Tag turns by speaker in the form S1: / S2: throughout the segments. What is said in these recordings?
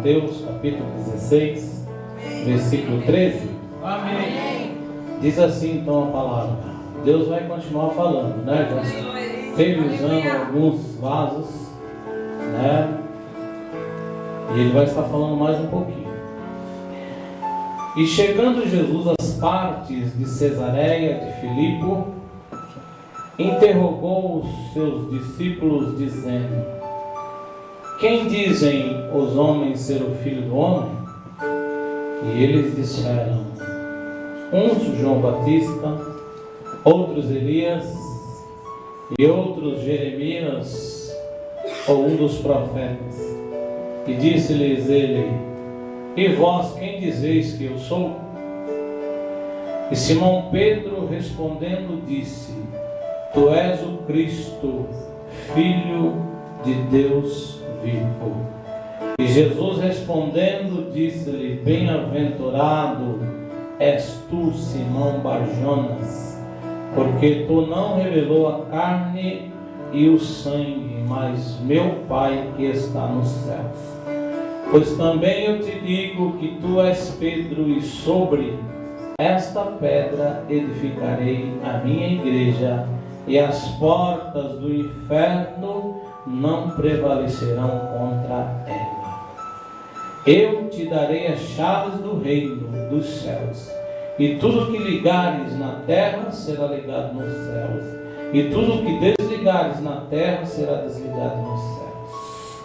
S1: Mateus capítulo 16, versículo 13.
S2: Amém.
S1: Diz assim então a palavra. Deus vai continuar falando, né? Já utilizando alguns vasos, né? E ele vai estar falando mais um pouquinho. E chegando Jesus às partes de Cesareia de Filipe, interrogou os seus discípulos, dizendo: quem dizem os homens ser o Filho do Homem? E eles disseram: uns João Batista, outros Elias, e outros Jeremias, ou um dos profetas. E disse-lhes ele: e vós quem dizeis que eu sou? E Simão Pedro respondendo disse: tu és o Cristo, Filho de Deus vivo. E Jesus respondendo disse-lhe: bem-aventurado és tu, Simão Barjonas, porque tu não revelou a carne e o sangue, mas meu Pai que está nos céus. Pois também eu te digo que tu és Pedro, e sobre esta pedra edificarei a minha igreja, e as portas do inferno não prevalecerão contra ela. Eu te darei as chaves do reino dos céus, e tudo que ligares na terra será ligado nos céus, e tudo que desligares na terra será desligado nos céus.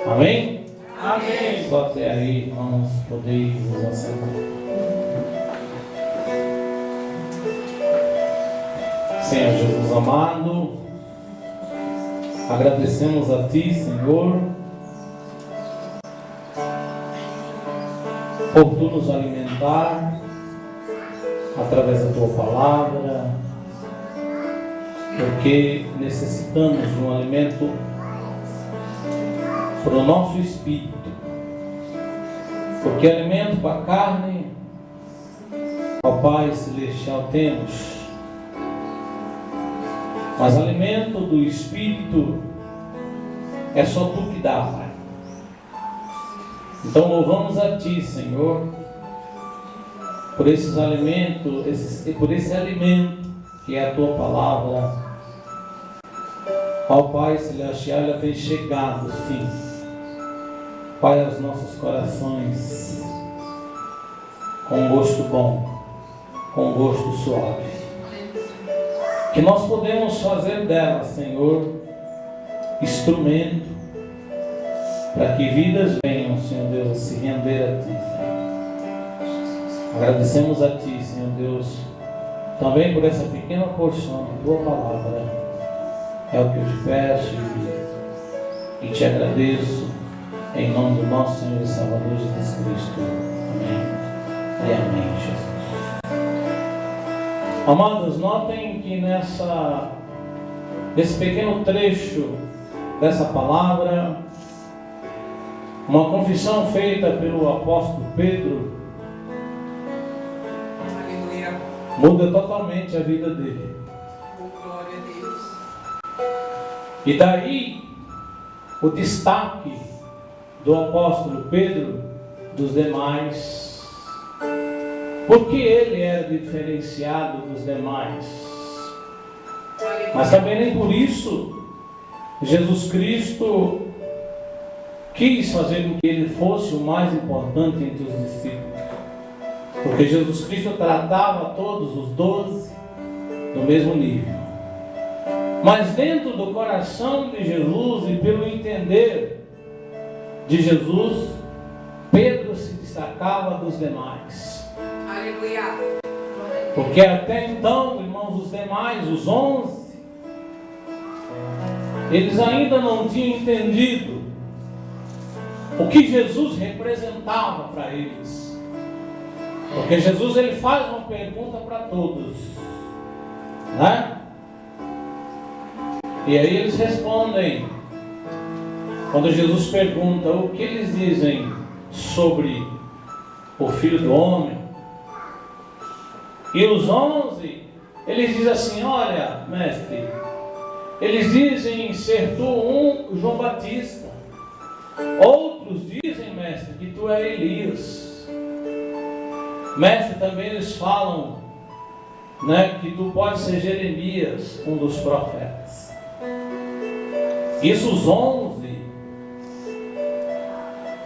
S1: Amém? Amém. Só até aí, irmãos, podeis nos assentar. Senhor Jesus amado, agradecemos a Ti, Senhor, por Tu nos alimentar através da Tua palavra, porque necessitamos de um alimento para o nosso espírito, porque alimento para a carne, ó Pai Celestial, temos, mas alimento do espírito é só Tu que dá, Pai. Então louvamos a Ti, Senhor, por esses alimentos, por esse alimento que é a Tua palavra. Ó Pai Celestial, ela tem chegado, sim, Pai, aos nossos corações com gosto bom, com gosto suave, que nós podemos fazer dela, Senhor, instrumento para que vidas venham, Senhor Deus, a se render a Ti, Senhor. Agradecemos a Ti, Senhor Deus, também por essa pequena porção de Tua palavra. É o que eu te peço e te agradeço, em nome do nosso Senhor e Salvador Jesus Cristo. Amém e amém, Jesus. Amados, notem que nesse pequeno trecho dessa palavra, uma confissão feita pelo apóstolo Pedro muda totalmente a vida dele.
S2: Glória a Deus.
S1: E daí o destaque do apóstolo Pedro dos demais, porque ele era diferenciado dos demais, mas também nem por isso Jesus Cristo quis fazer com que ele fosse o mais importante entre os discípulos, porque Jesus Cristo tratava todos os 12 no mesmo nível. Mas dentro do coração de Jesus e pelo entender de Jesus, Pedro se destacava dos demais.
S2: Aleluia.
S1: Porque até então, irmãos, os demais, os 11, eles ainda não tinham entendido o que Jesus representava para eles. Porque Jesus, ele faz uma pergunta para todos, né? E aí eles respondem. Quando Jesus pergunta o que eles dizem sobre o Filho do Homem, e os 11, eles dizem assim: olha, mestre, eles dizem ser tu um João Batista, outros outros dizem, mestre, que tu é Elias. Mestre, também eles falam, né, que tu pode ser Jeremias, um dos profetas. Isso os 11,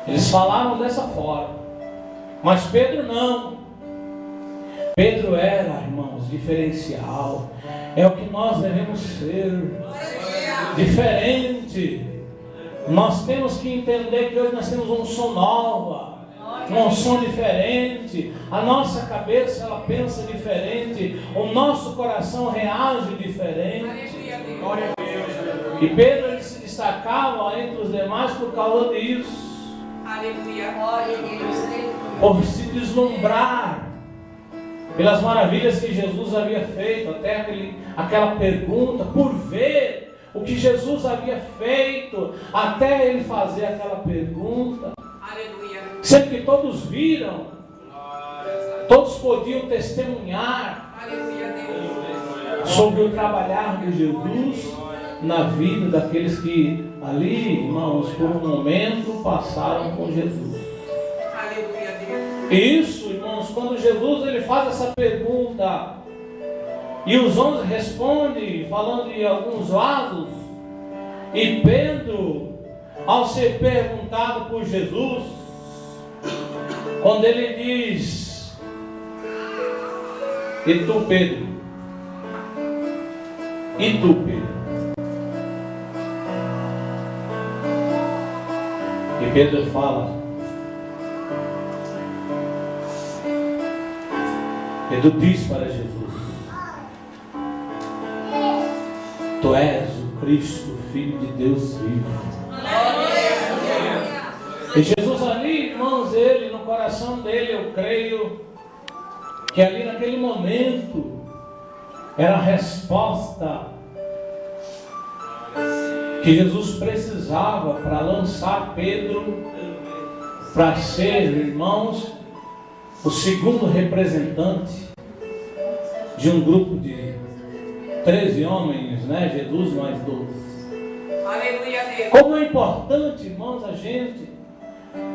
S1: eles falaram dessa forma. Mas Pedro não. Pedro era, irmãos, diferencial. É o que nós devemos ser. Diferente. Nós temos que entender que hoje nós temos uma unção nova, uma unção diferente. A nossa cabeça, ela pensa diferente. O nosso coração reage diferente. E Pedro, ele se destacava entre os demais por causa disso.
S2: Aleluia. Glória a Deus.
S1: Por se deslumbrar pelas maravilhas que Jesus havia feito, até aquela pergunta, por ver o que Jesus havia feito, até ele fazer aquela pergunta.
S2: Aleluia.
S1: Sempre que todos viram, todos podiam testemunhar sobre o trabalhar de Jesus na vida daqueles que ali, irmãos, por um momento passaram com Jesus.
S2: Aleluia, Deus.
S1: Isso, irmãos, quando Jesus ele faz essa pergunta e os 11 respondem falando de alguns lados, e Pedro, ao ser perguntado por Jesus, quando ele diz: e tu, Pedro? E tu, Pedro? E Pedro fala, Pedro diz para Jesus: tu és o Cristo, Filho de Deus vivo. E Jesus ali, irmãos, ele, no coração dele, eu creio que ali naquele momento era a resposta que Jesus precisava para lançar Pedro para ser, irmãos, o segundo representante de um grupo de 13 homens, né? Jesus mais 12.
S2: Aleluia, Deus.
S1: Como é importante, irmãos, a gente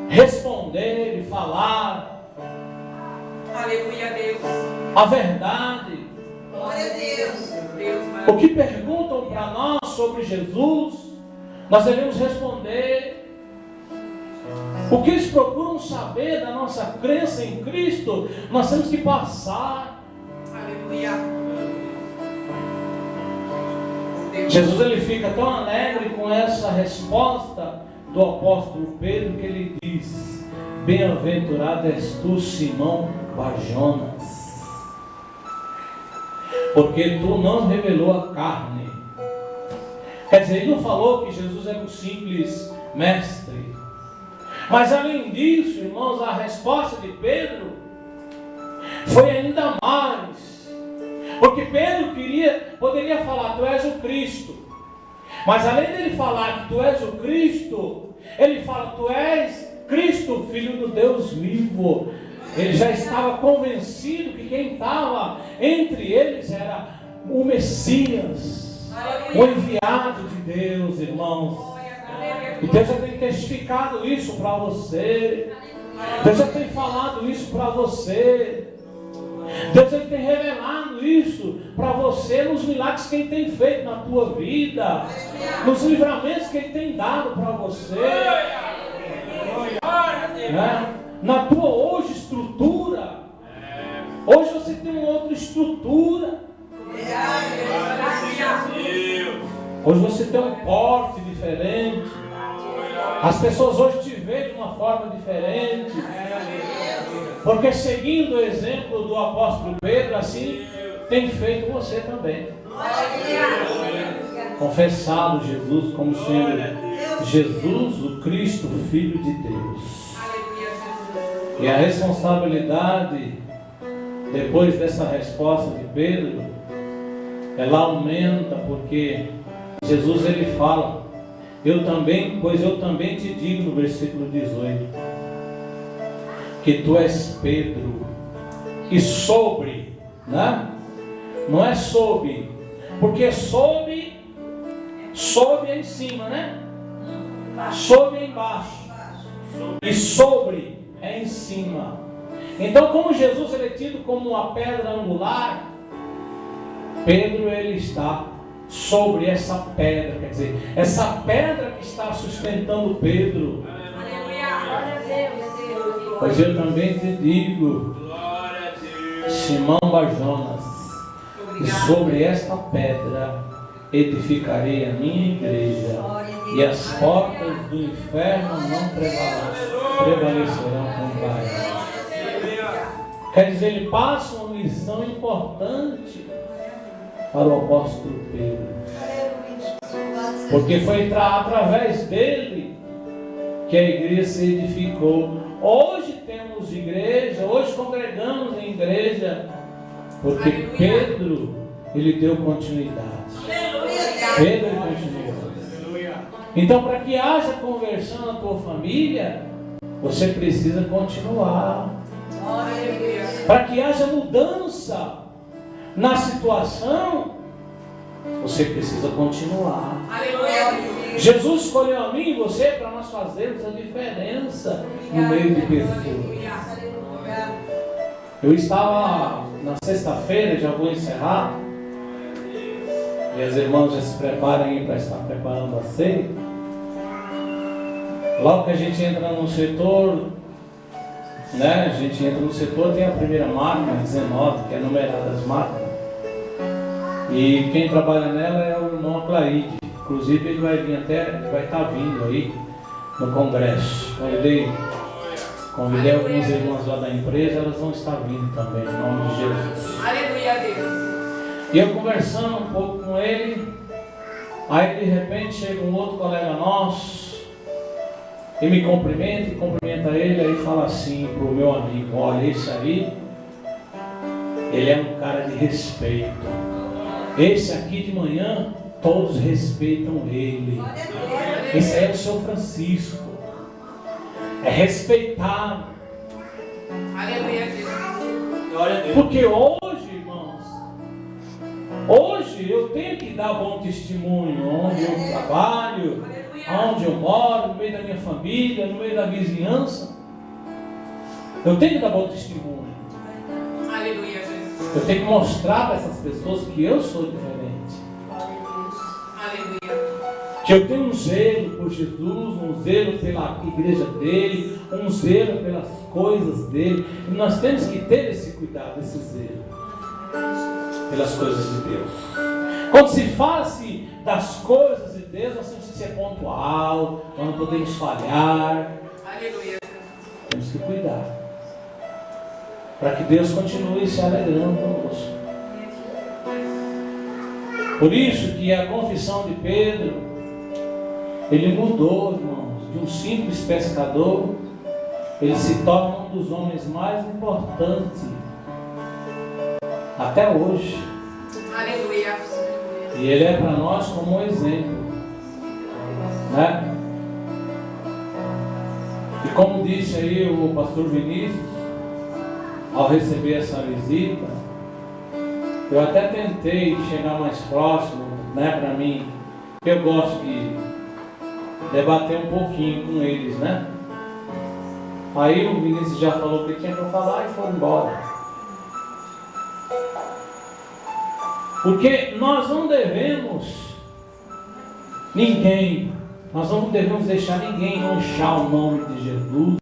S1: responder e falar
S2: Aleluia, Deus.
S1: a verdade.
S2: Glória a Deus. Deus,
S1: O que perguntam para nós sobre Jesus, nós devemos responder. O que eles procuram saber da nossa crença em Cristo, nós temos que passar.
S2: Aleluia.
S1: Jesus ele fica tão alegre com essa resposta do apóstolo Pedro que ele diz: bem-aventurado és tu, Simão Barjonas, porque tu não revelou a carne. Quer dizer, ele não falou que Jesus era um simples mestre. Mas além disso, irmãos, a resposta de Pedro foi ainda mais. Porque Pedro poderia falar: tu és o Cristo. Mas além dele falar que tu és o Cristo, ele fala: tu és Cristo, Filho do Deus vivo. Ele já estava convencido que quem estava entre eles era o Messias, o enviado de Deus, irmãos. E Deus já tem testificado isso para você. Deus já tem falado isso para você. Deus já tem revelado isso para você nos milagres que Ele tem feito na tua vida, nos livramentos que Ele tem dado para você, né? Na tua hoje estrutura. Hoje você tem uma outra estrutura. Hoje você tem um porte diferente. As pessoas hoje te veem de uma forma diferente. Porque seguindo o exemplo do apóstolo Pedro, assim tem feito você também. Confessado Jesus como sendo Jesus, o Cristo, Filho de Deus. E a responsabilidade, depois dessa resposta de Pedro, ela aumenta, porque Jesus ele fala: pois eu também te digo no versículo 18, que tu és Pedro, e sobre, né? Não é sob, porque sob é em cima, né? Sob é embaixo. E sobre é em cima. Então, como Jesus ele é tido como uma pedra angular, Pedro ele está sobre essa pedra, quer dizer, essa pedra que está sustentando Pedro. Pois eu também te digo, Simão Barjonas, que sobre esta pedra edificarei a minha igreja, e as portas do inferno não prevalecerão contra ela. Quer dizer, ele passa uma lição importante para o apóstolo Pedro, porque foi através dele que a igreja se edificou. Hoje temos igreja, hoje congregamos em igreja, porque Pedro ele deu continuidade. Pedro ele continuou. Então, para que haja conversão na tua família, você precisa continuar. Para que haja mudança na situação, você precisa continuar. Jesus escolheu a mim e você para nós fazermos a diferença no meio de pessoas. Eu estava na sexta-feira, já vou encerrar, e as irmãs já se preparem para estar preparando a ceia. Logo que a gente entra no setor, né? A gente entra no setor, tem a primeira máquina, 19, que é numerada as máquinas. E quem trabalha nela é o irmão Aclaide. Inclusive ele vai vir vai estar vindo aí no congresso. Convidei algumas irmãs lá da empresa, elas vão estar vindo também, em nome de Jesus.
S2: Aleluia, Deus.
S1: E eu conversando um pouco com ele, aí de repente chega um outro colega nosso, e me cumprimenta ele, aí fala assim pro meu amigo: olha, esse aí, ele é um cara de respeito. Esse aqui de manhã, todos respeitam ele. Esse aí é o seu Francisco. É respeitado.
S2: Aleluia, Jesus.
S3: Glória a Deus.
S1: Porque hoje, irmãos, hoje eu tenho que dar bom testemunho onde eu trabalho, onde eu moro, no meio da minha família, no meio da vizinhança. Eu tenho que dar bom testemunho.
S2: Aleluia, Jesus.
S1: Eu tenho que mostrar para essas pessoas que eu sou diferente.
S2: Aleluia.
S1: Que eu tenho um zelo por Jesus, um zelo pela igreja dele, um zelo pelas coisas dele. E nós temos que ter esse cuidado, esse zelo pelas coisas de Deus. Quando se fala-se das coisas de Deus, nós temos que ser pontual, nós não podemos falhar.
S2: Aleluia.
S1: Temos que cuidar, para que Deus continue se alegrando conosco. Por isso que a confissão de Pedro, ele mudou, irmãos, de um simples pescador, ele se torna um dos homens mais importantes até hoje.
S2: Aleluia.
S1: E ele é para nós como um exemplo, né? E como disse aí o pastor Vinícius, ao receber essa visita, eu até tentei chegar mais próximo, né, para mim, porque eu gosto de debater um pouquinho com eles, né? Aí o Vinícius já falou o que tinha para falar e foi embora. Porque nós não devemos nós não devemos deixar ninguém manchar o nome de Jesus,